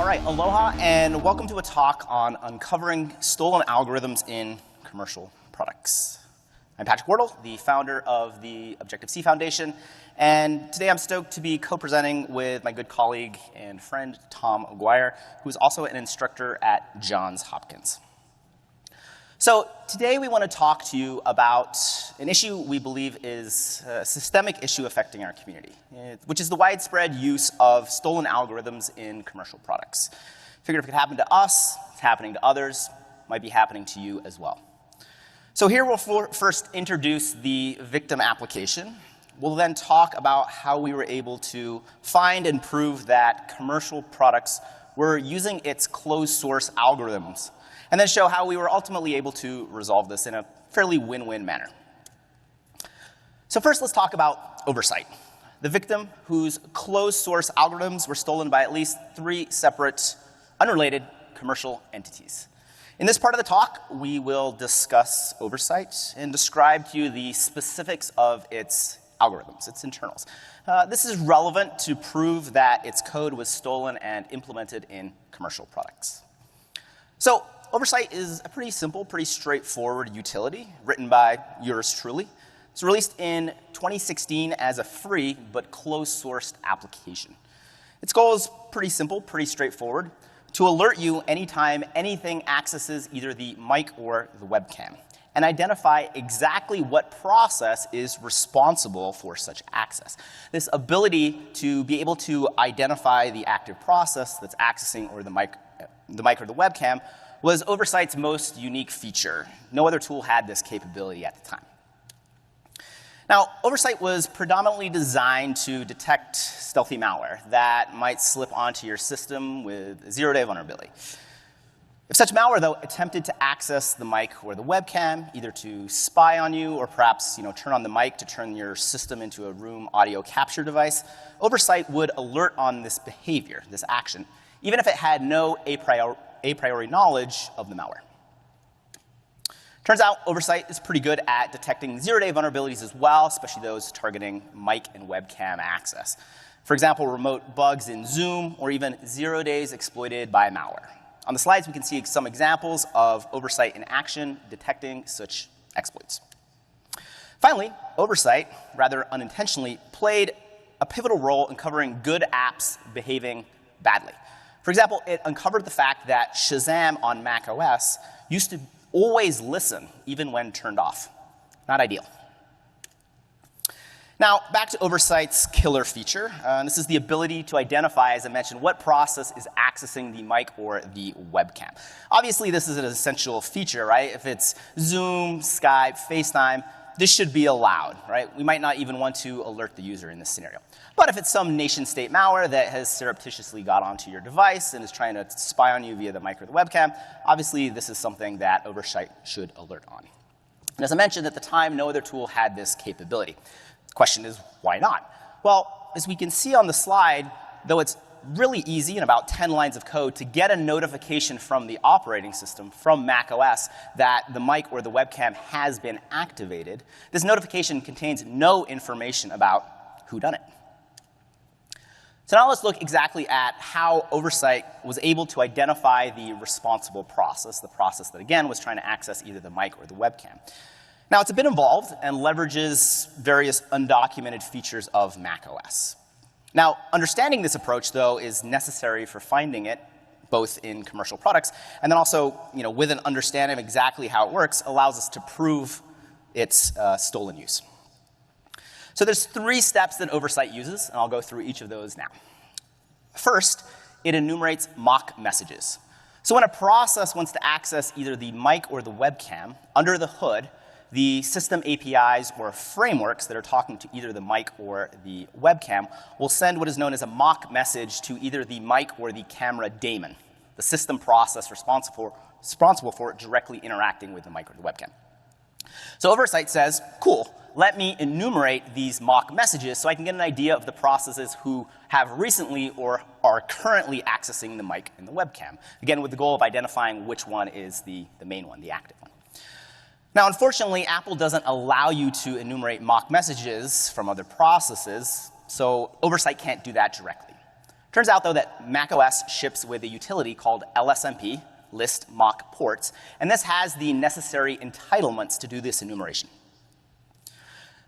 All right, aloha, and welcome to a talk on uncovering stolen algorithms in commercial products. I'm Patrick Wardle, the founder of the Objective-C Foundation, and today I'm stoked to be co-presenting with my good colleague and friend, Tom Aguirre, who is also an instructor at Johns Hopkins. So today we want to talk to you about an issue we believe is a systemic issue affecting our community, which is the widespread use of stolen algorithms in commercial products. Figured if it could happen to us, it's happening to others, might be happening to you as well. So here we'll first introduce the victim application. We'll then talk about how we were able to find and prove that commercial products were using its closed source algorithms, and then show how we were ultimately able to resolve this in a fairly win-win manner. So first, let's talk about Oversight, the victim whose closed source algorithms were stolen by at least 3 separate, unrelated commercial entities. In this part of the talk, we will discuss Oversight and describe to you the specifics of its algorithms, its internals. This is relevant to prove that its code was stolen and implemented in commercial products. So Oversight is a pretty simple, pretty straightforward utility written by yours truly. It's released in 2016 as a free but closed-sourced application. Its goal is pretty simple, pretty straightforward, to alert you anytime anything accesses either the mic or the webcam, and identify exactly what process is responsible for such access. This ability to be able to identify the active process that's accessing or the mic or the webcam was Oversight's most unique feature. No other tool had this capability at the time. Now, Oversight was predominantly designed to detect stealthy malware that might slip onto your system with zero-day vulnerability. If such malware, though, attempted to access the mic or the webcam, either to spy on you or perhaps turn on the mic to turn your system into a room audio capture device, Oversight would alert on this behavior, this action, even if it had no a priori knowledge of the malware. Turns out Oversight is pretty good at detecting zero-day vulnerabilities as well, especially those targeting mic and webcam access. For example, remote bugs in Zoom, or even 0 days exploited by malware. On the slides, we can see some examples of Oversight in action detecting such exploits. Finally, Oversight, rather unintentionally, played a pivotal role in covering good apps behaving badly. For example, it uncovered the fact that Shazam on macOS used to always listen, even when turned off. Not ideal. Now, back to Oversight's killer feature. This is the ability to identify, as I mentioned, what process is accessing the mic or the webcam. Obviously, this is an essential feature, right? If it's Zoom, Skype, FaceTime, this should be allowed, right? We might not even want to alert the user in this scenario. But if it's some nation-state malware that has surreptitiously got onto your device and is trying to spy on you via the mic or the webcam, obviously this is something that Oversight should alert on. And as I mentioned, at the time, no other tool had this capability. The question is, why not? Well, as we can see on the slide, though it's really easy in about 10 lines of code to get a notification from the operating system, from macOS, that the mic or the webcam has been activated, this notification contains no information about who done it. So now let's look exactly at how Oversight was able to identify the responsible process, the process that, again, was trying to access either the mic or the webcam. Now, it's a bit involved and leverages various undocumented features of macOS. Now, understanding this approach, though, is necessary for finding it, both in commercial products, and then also, with an understanding of exactly how it works, allows us to prove its stolen use. So there's 3 steps that Oversight uses, and I'll go through each of those now. First, it enumerates mock messages. So when a process wants to access either the mic or the webcam, under the hood, the system APIs or frameworks that are talking to either the mic or the webcam will send what is known as a mock message to either the mic or the camera daemon, the system process responsible for directly interacting with the mic or the webcam. So Oversight says, cool, let me enumerate these mock messages so I can get an idea of the processes who have recently or are currently accessing the mic and the webcam. Again, with the goal of identifying which one is the main one, the active one. Now, unfortunately, Apple doesn't allow you to enumerate mock messages from other processes, so Oversight can't do that directly. Turns out, though, that macOS ships with a utility called LSMP, list mock ports, and this has the necessary entitlements to do this enumeration.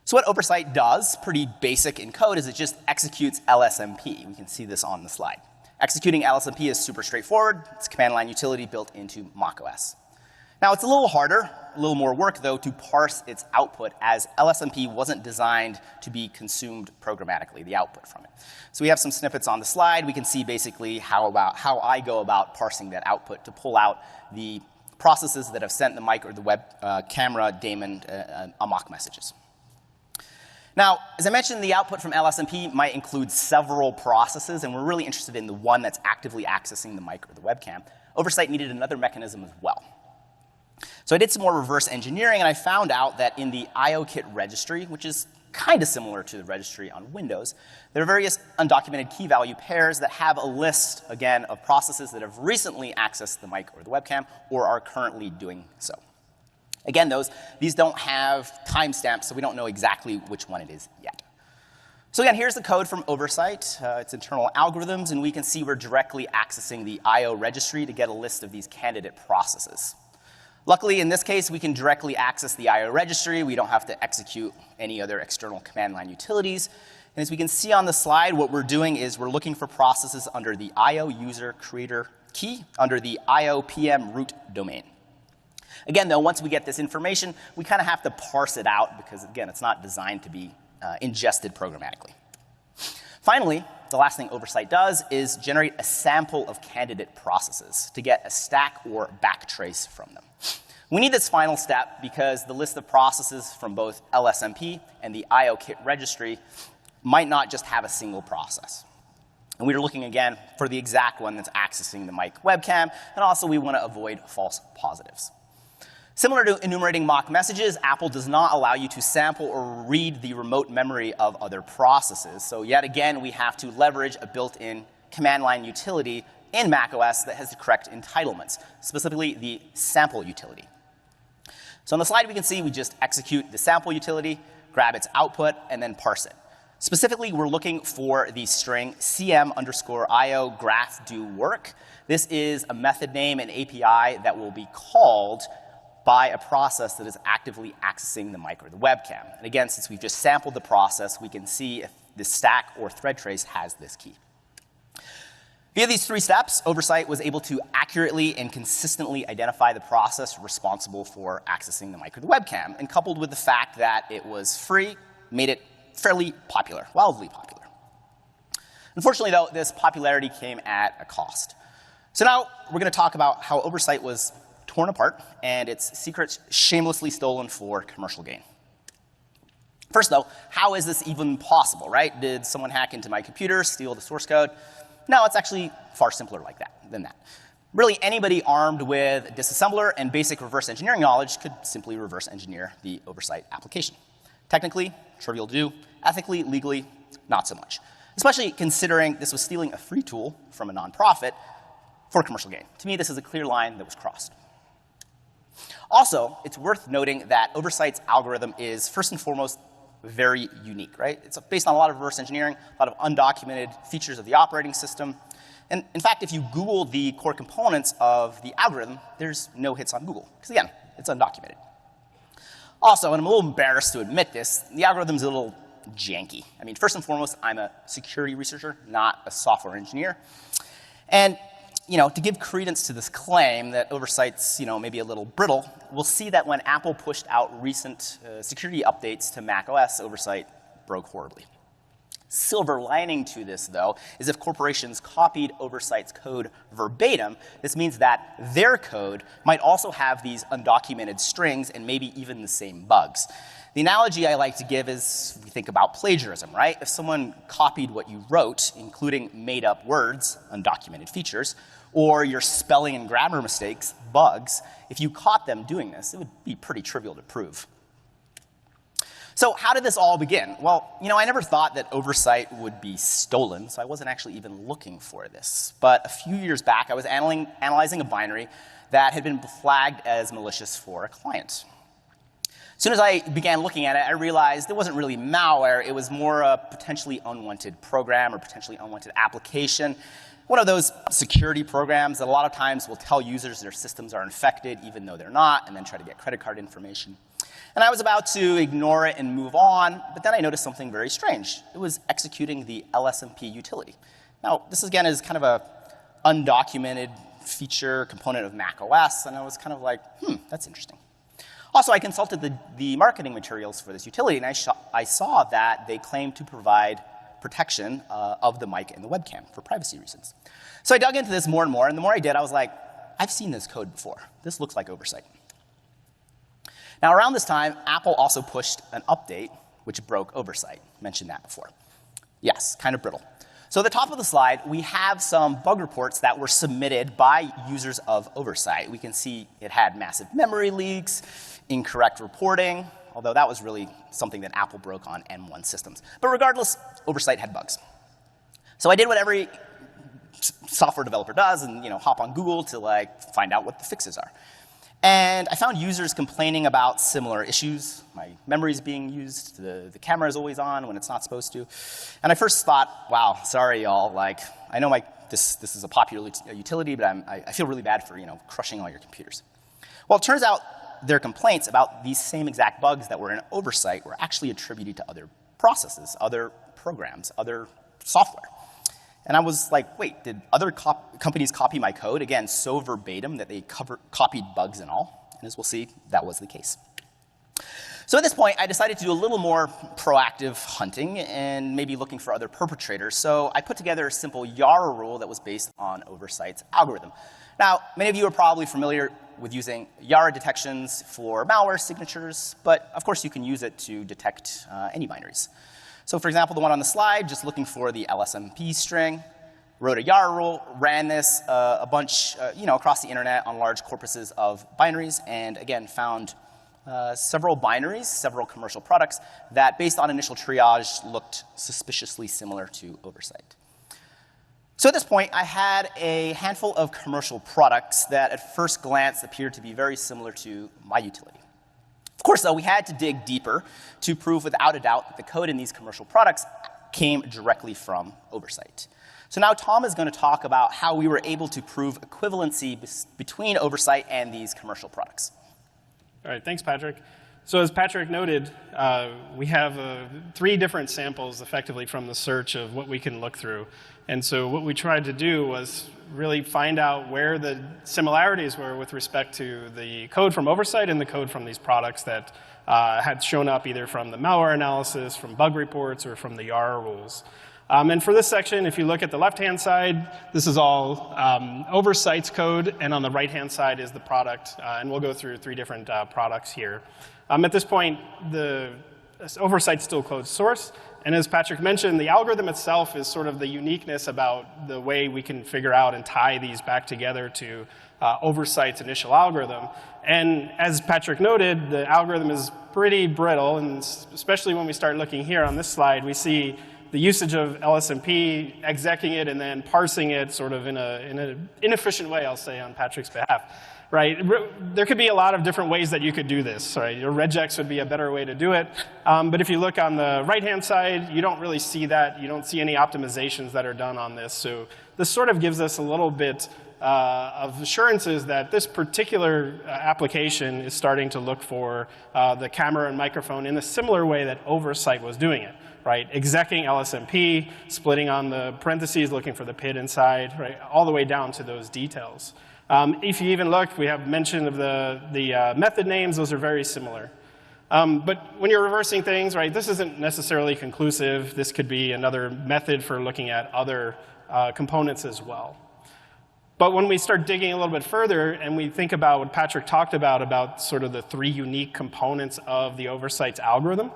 So what Oversight does, pretty basic in code, is it just executes LSMP. We can see this on the slide. Executing LSMP is super straightforward. It's a command line utility built into macOS. Now, it's a little harder, a little more work, though, to parse its output, as LSMP wasn't designed to be consumed programmatically, the output from it. So we have some snippets on the slide. We can see basically how I go about parsing that output to pull out the processes that have sent the mic or the web camera daemon mock messages. Now, as I mentioned, the output from LSMP might include several processes, and we're really interested in the one that's actively accessing the mic or the webcam. Oversight needed another mechanism as well. So I did some more reverse engineering, and I found out that in the IOKit registry, which is kind of similar to the registry on Windows, there are various undocumented key value pairs that have a list, again, of processes that have recently accessed the mic or the webcam or are currently doing so. Again, these don't have timestamps, so we don't know exactly which one it is yet. So again, here's the code from Oversight. It's internal algorithms, and we can see we're directly accessing the IO registry to get a list of these candidate processes. Luckily, in this case, we can directly access the IO registry. We don't have to execute any other external command line utilities. And as we can see on the slide, what we're doing is we're looking for processes under the IO user creator key under the IO PM root domain. Again, though, once we get this information, we kind of have to parse it out because, again, it's not designed to be ingested programmatically. Finally, the last thing Oversight does is generate a sample of candidate processes to get a stack or backtrace from them. We need this final step because the list of processes from both LSMP and the IOKit registry might not just have a single process. And we are looking, again, for the exact one that's accessing the mic webcam, and also we want to avoid false positives. Similar to enumerating mock messages, Apple does not allow you to sample or read the remote memory of other processes. So yet again, we have to leverage a built-in command line utility in macOS that has the correct entitlements, specifically the sample utility. So on the slide, we can see we just execute the sample utility, grab its output, and then parse it. Specifically, we're looking for the string cm_io graph do work. This is a method name and API that will be called by a process that is actively accessing the mic or the webcam. And again, since we've just sampled the process, we can see if the stack or thread trace has this key. Via these 3 steps, Oversight was able to accurately and consistently identify the process responsible for accessing the mic or the webcam, and coupled with the fact that it was free, made it fairly popular, wildly popular. Unfortunately, though, this popularity came at a cost. So now we're going to talk about how Oversight was torn apart and its secrets shamelessly stolen for commercial gain. First, though, how is this even possible, right? Did someone hack into my computer, steal the source code? No, it's actually far simpler than that. Really, anybody armed with a disassembler and basic reverse engineering knowledge could simply reverse engineer the Oversight application. Technically, trivial to do. Ethically, legally, not so much. Especially considering this was stealing a free tool from a nonprofit for commercial gain. To me, this is a clear line that was crossed. Also, it's worth noting that Oversight's algorithm is, first and foremost, very unique, right? It's based on a lot of reverse engineering, a lot of undocumented features of the operating system. And in fact, if you Google the core components of the algorithm, there's no hits on Google, because again, it's undocumented. Also, and I'm a little embarrassed to admit this, the algorithm's a little janky. I mean, first and foremost, I'm a security researcher, not a software engineer. And to give credence to this claim that Oversight's maybe a little brittle, we'll see that when Apple pushed out recent security updates to macOS, Oversight broke horribly. Silver lining to this, though, is if corporations copied Oversight's code verbatim, this means that their code might also have these undocumented strings and maybe even the same bugs. The analogy I like to give is we think about plagiarism, right? If someone copied what you wrote, including made-up words, undocumented features, or your spelling and grammar mistakes, bugs, if you caught them doing this, it would be pretty trivial to prove. So how did this all begin? Well, I never thought that Oversight would be stolen, so I wasn't actually even looking for this. But a few years back, I was analyzing a binary that had been flagged as malicious for a client. As soon as I began looking at it, I realized it wasn't really malware. It was more a potentially unwanted program or potentially unwanted application. One of those security programs that a lot of times will tell users their systems are infected even though they're not, and then try to get credit card information. And I was about to ignore it and move on, but then I noticed something very strange. It was executing the LSMP utility. Now, this again is kind of a undocumented feature component of Mac OS, and I was kind of like, that's interesting. Also, I consulted the marketing materials for this utility, and I saw that they claimed to provide protection of the mic and the webcam for privacy reasons. So I dug into this more and more, and the more I did, I was like, I've seen this code before. This looks like Oversight. Now, around this time, Apple also pushed an update which broke Oversight. Mentioned that before. Yes, kind of brittle. So at the top of the slide, we have some bug reports that were submitted by users of Oversight. We can see it had massive memory leaks, incorrect reporting, although that was really something that Apple broke on M1 systems. But regardless, Oversight had bugs. So I did what every software developer does and hop on Google to find out what the fixes are. And I found users complaining about similar issues. My memory's being used, the camera is always on when it's not supposed to. And I first thought, wow, sorry y'all, I know this is a popular utility, but I feel really bad for crushing all your computers. Well, it turns out their complaints about these same exact bugs that were in Oversight were actually attributed to other processes, other programs, other software. And I was like, wait, did other companies copy my code? Again, so verbatim that they copied bugs and all. And as we'll see, that was the case. So at this point, I decided to do a little more proactive hunting and maybe looking for other perpetrators. So I put together a simple Yara rule that was based on Oversight's algorithm. Now, many of you are probably familiar with using Yara detections for malware signatures, but of course you can use it to detect any binaries. So for example, the one on the slide, just looking for the LSMP string, wrote a Yara rule, ran this a bunch across the internet on large corpuses of binaries, and again found several binaries, several commercial products that based on initial triage looked suspiciously similar to Oversight. So at this point, I had a handful of commercial products that at first glance appeared to be very similar to my utility. Of course, though, we had to dig deeper to prove without a doubt that the code in these commercial products came directly from Oversight. So now Tom is going to talk about how we were able to prove equivalency between Oversight and these commercial products. All right, thanks, Patrick. So as Patrick noted, we have 3 different samples effectively from the search of what we can look through. And so what we tried to do was really find out where the similarities were with respect to the code from Oversight and the code from these products that had shown up either from the malware analysis, from bug reports, or from the Yara rules. And for this section, if you look at the left-hand side, this is all Oversight's code, and on the right-hand side is the product. And we'll go through 3 different products here. At this point, the Oversight's still closed source. And as Patrick mentioned, the algorithm itself is sort of the uniqueness about the way we can figure out and tie these back together to Oversight's initial algorithm. And as Patrick noted, the algorithm is pretty brittle, and especially when we start looking here on this slide, we see the usage of LSMP, execing it, and then parsing it sort of in an inefficient way, I'll say, on Patrick's behalf. Right? There could be a lot of different ways that you could do this. Right? Your regex would be a better way to do it. But if you look on the right-hand side, you don't really see that. You don't see any optimizations that are done on this. So this sort of gives us a little bit of assurances that this particular application is starting to look for the camera and microphone in a similar way that Oversight was doing it. Right? Execing LSMP, splitting on the parentheses, looking for the PID inside, right? All the way down to those details. If you even look, we have mention of the method names. Those are very similar. But when you're reversing things, right, this isn't necessarily conclusive. This could be another method for looking at other components as well. But when we start digging a little bit further and we think about what Patrick talked about sort of the 3 unique components of the Oversight's algorithm,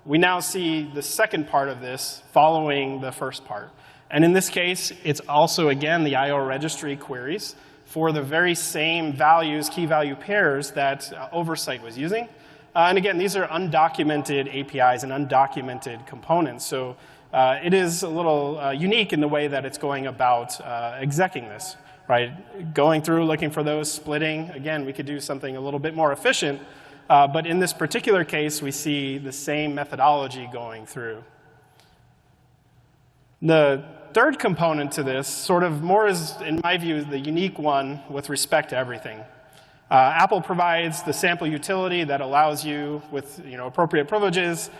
we now see the second part of this following the first part. And in this case, it's also, again, the IO registry queries for the very same values, key value pairs that Oversight was using. And again, these are undocumented APIs and undocumented components. So it is a little unique in the way that it's going about execing this, right? Going through, looking for those, splitting. Again, we could do something a little bit more efficient. But in this particular case, we see the same methodology going through. The third component to this sort of more is, in my view, the unique one with respect to everything. Apple provides the sample utility that allows you, with appropriate privileges,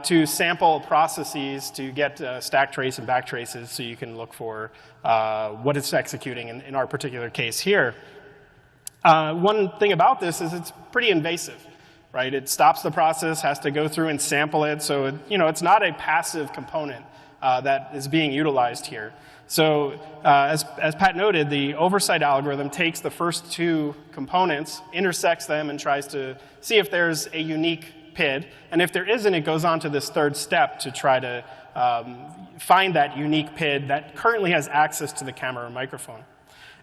to sample processes to get stack trace and back traces so you can look for what it's executing in our particular case here. One thing about this is it's pretty invasive, right? It stops the process, has to go through and sample it, so it's not a passive component that is being utilized here. So as Pat noted, the oversight algorithm takes the first two components, intersects them, and tries to see if there's a unique PID. And if there isn't, it goes on to this third step to try to find that unique PID that currently has access to the camera or microphone.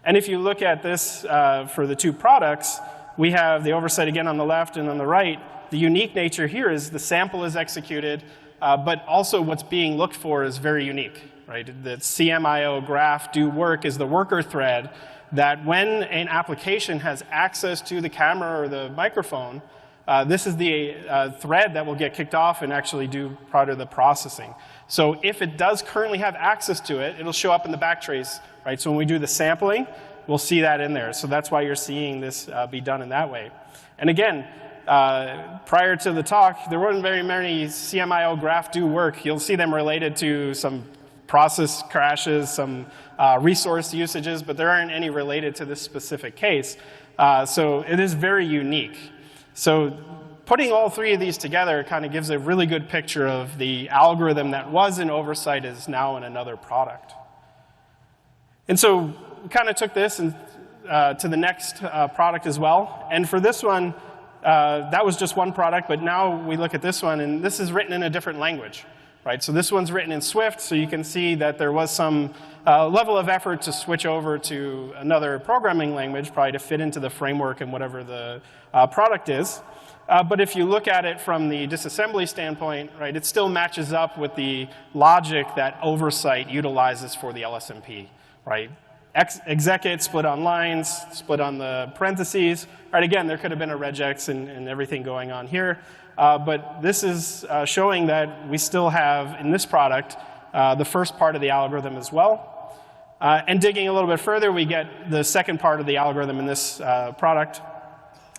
And if you look at this for the two products, we have the oversight again on the left and on the right. The unique nature here is the sample is executed, but also what's being looked for is very unique. Right? The CMIO graph do work is the worker thread that when an application has access to the camera or the microphone, this is the thread that will get kicked off and actually do part of the processing. So if it does currently have access to it, it'll show up in the backtrace. Right? So when we do the sampling, we'll see that in there. So that's why you're seeing this be done in that way. And again, prior to the talk, there weren't very many CMIO graph do work. You'll see them related to some process crashes, some resource usages, but there aren't any related to this specific case. So it is very unique. So putting all three of these together kind of gives a really good picture of the algorithm that was in Oversight is now in another product. And so we kind of took this and, to the next product as well. And for this one, that was just one product, but now we look at this one, and this is written in a different language. Right, so this one's written in Swift, so you can see that there was some level of effort to switch over to another programming language, probably to fit into the framework and whatever the product is. But if you look at it from the disassembly standpoint, right, it still matches up with the logic that Oversight utilizes for the LSMP. Right? Execute, split on lines, split on the parentheses. Right, again, there could have been a regex and everything going on here. But this is showing that we still have, in this product, the first part of the algorithm as well. And digging a little bit further, we get the second part of the algorithm in this product.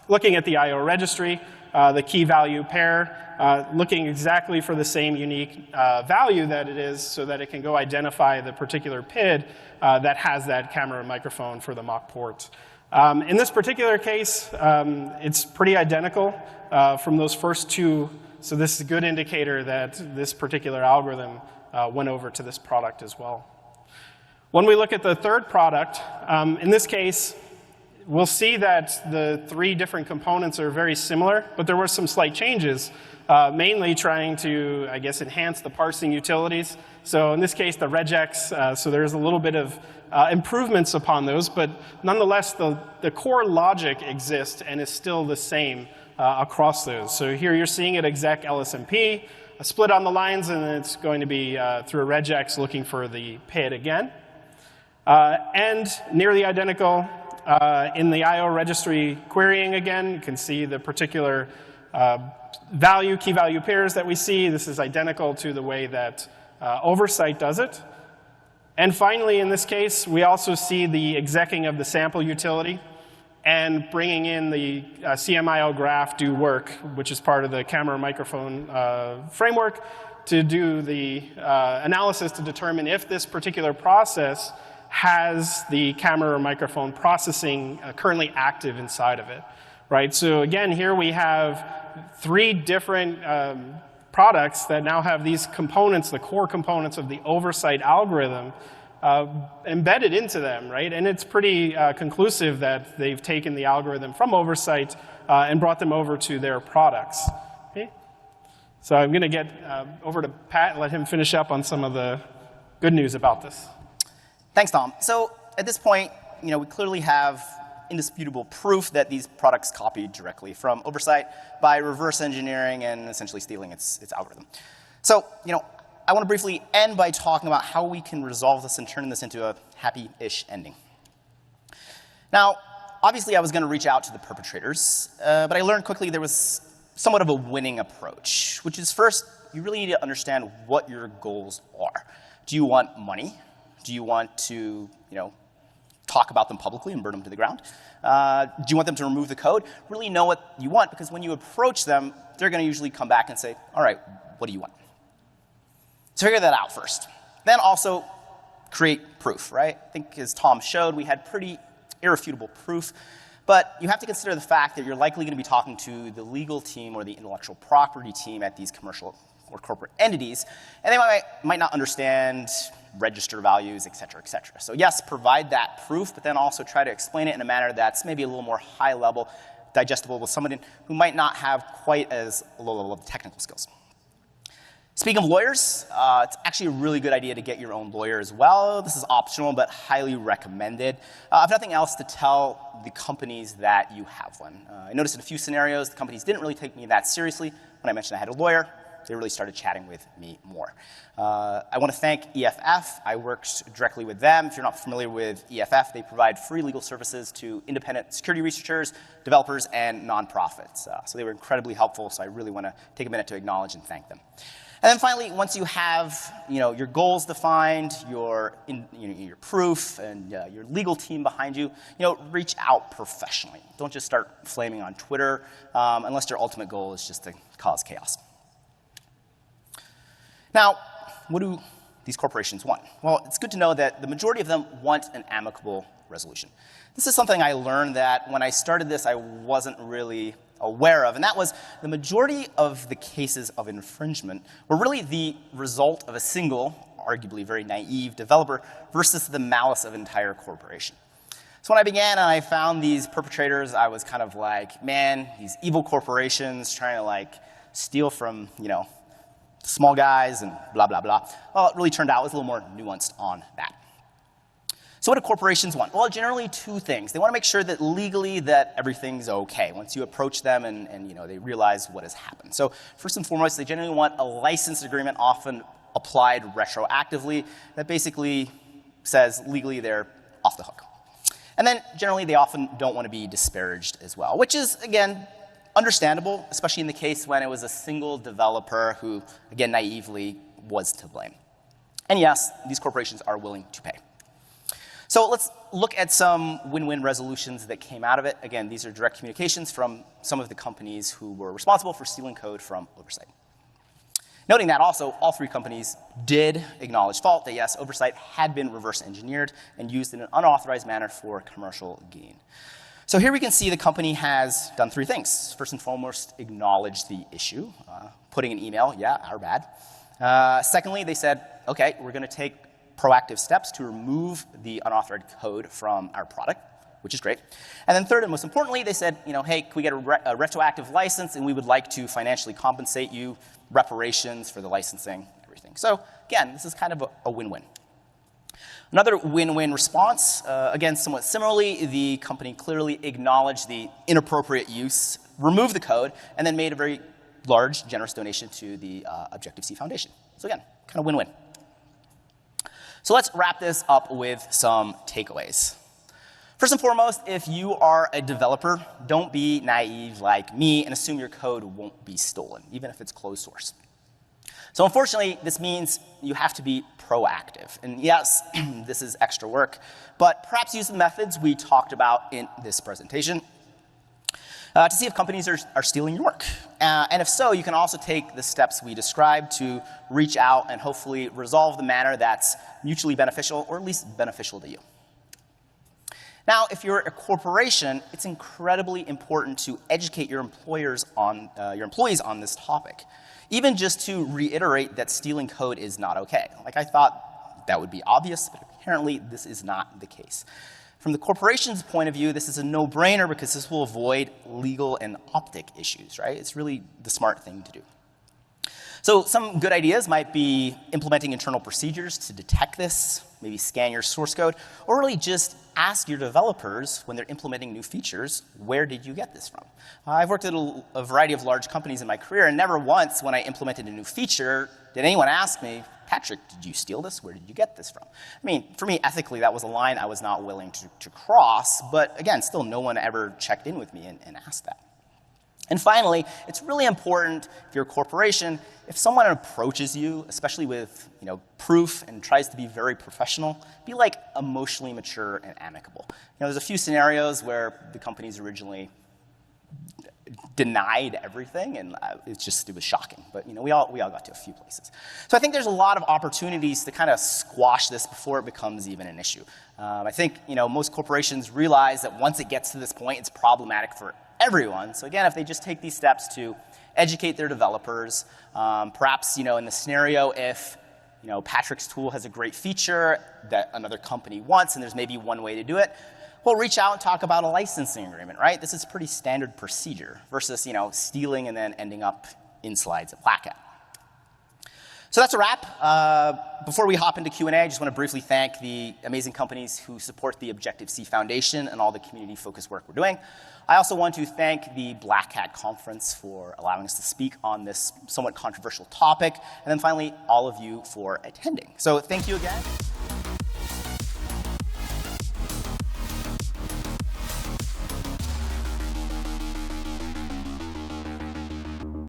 Looking at the I/O registry, the key value pair, looking exactly for the same unique value that it is so that it can go identify the particular PID that has that camera and microphone for the mock port. In this particular case, it's pretty identical from those first two, so this is a good indicator that this particular algorithm went over to this product as well. When we look at the third product, in this case, we'll see that the three different components are very similar, but there were some slight changes, mainly trying to, I guess, enhance the parsing utilities. So in this case, the regex, so there's a little bit of improvements upon those, but nonetheless, the core logic exists and is still the same across those. So here you're seeing it exec LSMP, a split on the lines, and it's going to be through a regex looking for the PID again. And nearly identical in the I/O registry querying again. You can see the particular key value pairs that we see. This is identical to the way that Oversight does it. And finally, in this case, we also see the execing of the sample utility and bringing in the CMIO graph do work, which is part of the camera microphone framework, to do the analysis to determine if this particular process has the camera or microphone processing currently active inside of it. Right? So again, here we have three different products that now have these components, the core components of the Oversight algorithm, embedded into them, right? And it's pretty conclusive that they've taken the algorithm from Oversight and brought them over to their products. Okay? So I'm going to get over to Pat and let him finish up on some of the good news about this. Thanks, Tom. So at this point, we clearly have indisputable proof that these products copied directly from Oversight by reverse engineering and essentially stealing its algorithm. So, I want to briefly end by talking about how we can resolve this and turn this into a happy-ish ending. Now, obviously I was going to reach out to the perpetrators, but I learned quickly there was somewhat of a winning approach, which is first, you really need to understand what your goals are. Do you want money? Do you want to, talk about them publicly and burn them to the ground? Do you want them to remove the code? Really know what you want, because when you approach them, they're going to usually come back and say, all right, what do you want? So figure that out first. Then also create proof, right? I think as Tom showed, we had pretty irrefutable proof, but you have to consider the fact that you're likely going to be talking to the legal team or the intellectual property team at these commercial or corporate entities, and they might not understand register values, et cetera, et cetera. So yes, provide that proof, but then also try to explain it in a manner that's maybe a little more high level, digestible with somebody who might not have quite as low level of technical skills. Speaking of lawyers, it's actually a really good idea to get your own lawyer as well. This is optional, but highly recommended. If nothing else, to tell the companies that you have one. I noticed in a few scenarios, the companies didn't really take me that seriously. When I mentioned I had a lawyer, they really started chatting with me more. I want to thank EFF. I worked directly with them. If you're not familiar with EFF, they provide free legal services to independent security researchers, developers, and nonprofits. So they were incredibly helpful, so I really want to take a minute to acknowledge and thank them. And then finally, once you have your goals defined, your proof, and your legal team behind you, reach out professionally. Don't just start flaming on Twitter unless your ultimate goal is just to cause chaos. Now, what do these corporations want? Well, it's good to know that the majority of them want an amicable resolution. This is something I learned that when I started this, I wasn't really aware of, and that was the majority of the cases of infringement were really the result of a single, arguably very naive developer versus the malice of an entire corporation. So when I began and I found these perpetrators, I was kind of like, man, these evil corporations trying to steal from, small guys and blah, blah, blah. Well, it really turned out it was a little more nuanced on that. So what do corporations want? Well, generally two things. They want to make sure that legally that everything's okay once you approach them and they realize what has happened. So first and foremost, they generally want a license agreement often applied retroactively that basically says legally they're off the hook. And then generally they often don't want to be disparaged as well, which is, again, understandable, especially in the case when it was a single developer who, again, naively was to blame. And yes, these corporations are willing to pay. So let's look at some win-win resolutions that came out of it. Again, these are direct communications from some of the companies who were responsible for stealing code from Oversight. Noting that also, all three companies did acknowledge fault, that yes, Oversight had been reverse engineered and used in an unauthorized manner for commercial gain. So here we can see the company has done three things. First and foremost, acknowledge the issue, putting an email, yeah, our bad. Secondly, they said, okay, we're going to take proactive steps to remove the unauthorized code from our product, which is great. And then third and most importantly, they said, hey, can we get a retroactive license, and we would like to financially compensate you, reparations for the licensing, everything. So again, this is kind of a win-win. Another win-win response, again, somewhat similarly, the company clearly acknowledged the inappropriate use, removed the code, and then made a very large, generous donation to the Objective-C Foundation. So again, kind of win-win. So let's wrap this up with some takeaways. First and foremost, if you are a developer, don't be naive like me and assume your code won't be stolen, even if it's closed source. So unfortunately, this means you have to be proactive. And yes, this is extra work, but perhaps use the methods we talked about in this presentation to see if companies are stealing your work. And if so, you can also take the steps we described to reach out and hopefully resolve the matter that's mutually beneficial, or at least beneficial to you. Now, if you're a corporation, it's incredibly important to educate your employees on this topic, even just to reiterate that stealing code is not okay. I thought that would be obvious, but apparently this is not the case. From the corporation's point of view, this is a no-brainer because this will avoid legal and optic issues, right? It's really the smart thing to do. So some good ideas might be implementing internal procedures to detect this, maybe scan your source code, or really just ask your developers when they're implementing new features, where did you get this from? I've worked at a variety of large companies in my career, and never once when I implemented a new feature did anyone ask me, Patrick, did you steal this? Where did you get this from? I mean, for me, ethically, that was a line I was not willing to cross, but again, still no one ever checked in with me and asked that. And finally, it's really important if you're a corporation, if someone approaches you, especially with proof and tries to be very professional, be like emotionally mature and amicable. There's a few scenarios where the companies originally denied everything, and it was shocking. But we all got to a few places. So I think there's a lot of opportunities to kind of squash this before it becomes even an issue. I think most corporations realize that once it gets to this point, it's problematic for everyone. So again, if they just take these steps to educate their developers, perhaps in the scenario if Patrick's tool has a great feature that another company wants, and there's maybe one way to do it, we'll reach out and talk about a licensing agreement, right? This is pretty standard procedure versus stealing and then ending up in slides at Black Hat. So that's a wrap. Before we hop into Q&A, I just want to briefly thank the amazing companies who support the Objective-C Foundation and all the community-focused work we're doing. I also want to thank the Black Hat Conference for allowing us to speak on this somewhat controversial topic. And then finally, all of you for attending. So thank you again.